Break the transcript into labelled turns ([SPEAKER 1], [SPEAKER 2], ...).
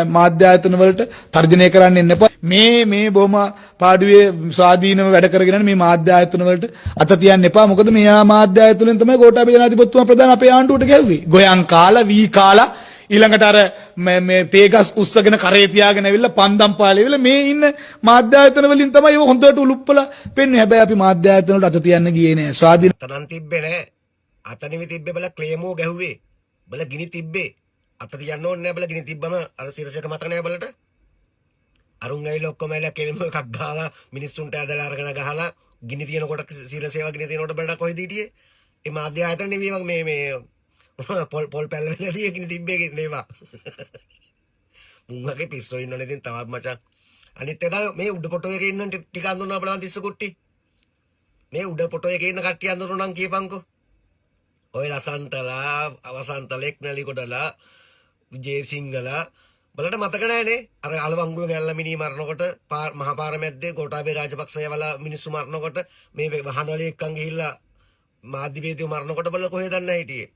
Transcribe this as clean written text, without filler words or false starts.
[SPEAKER 1] මාධ්‍ය ආයතන වලට තර්ජනය කරන්න එන්න එපා. මේ බොහොම පාඩුවේ ස්වාධීනව වැඩ කරගෙන මේ මාධ්‍ය ආයතන වලට අත තියන්න එපා. මොකද මේ මාධ්‍ය ආයතන වලින් තමයි ගෝඨාභය ජනාධිපතිතුමා ප්‍රධාන අපේ ආණ්ඩුවට ගැහුවේ. ගොයන් කාලා වී කාලා ඊළඟට අර මේ තේගස් උස්සගෙන කරේ තියාගෙන ඇවිල්ලා පන්දම් පාලේ වෙලා මේ ඉන්න මාධ්‍ය ආයතන වලින් තමයි ඒක හොඳට උලුප්පලා පෙන්වන්නේ. හැබැයි අපි මාධ්‍ය ආයතන වලට අත තියන්න ගියේ නෑ. ස්වාධීන
[SPEAKER 2] තනන් තිබ්බේ නෑ. අතනෙවි තිබ්බේ බල ක්ලේමෝ ගැහුවේ. බල ගිනි තිබ්බේ. අත තියන්න ඕනේ නෑ බල ගිනි තිබ්බම අර සිරසක මතක නෑ බලට. අරුන් ඇවිල්ලා ඔක්කොම ඇවිල්ලා කෙලිම එකක් ගහලා මිනිස්සුන්ට ඇදලා අරගෙන ගහලා ගිනි තියනකොට සිරසේවා ගිනි තියනකොට බලලා කොහෙද හිටියේ? ඒ මාධ්‍ය ආයතන නෙවෙයි මේ පොල් පැල් වෙලදී ගිනි තිබ්බේ නේවා. මුන් වගේ පිස්සෝ ඉන්නවනේ ඉතින් තවත් මචං. අනිත් එදා මේ උඩ ෆොටෝ එකේ ඉන්න ටික අඳුරනවා බලන්න තිස්ස කුට්ටි. මේ උඩ ෆොටෝ එකේ ඉන්න කට්ටිය අඳුරනවා නම් කියපන්කෝ. ඔය ලසන්තලා අවසන්තලෙක් නැලිකොඩලා විජේසිංහලා බලට මතක නැහැනේ අර අලවංගුව ගැල්ල මිනි මරනකොට මහා පාර මැද්දේ ගෝඨාභය රාජපක්ෂයවල මිනිස්සු මරනකොට මේ වහන වල එක්කන් ගිහිල්ලා මාධ්‍යවේදියෝ මරනකොට බල කොහෙද දන්නේ හිටියේ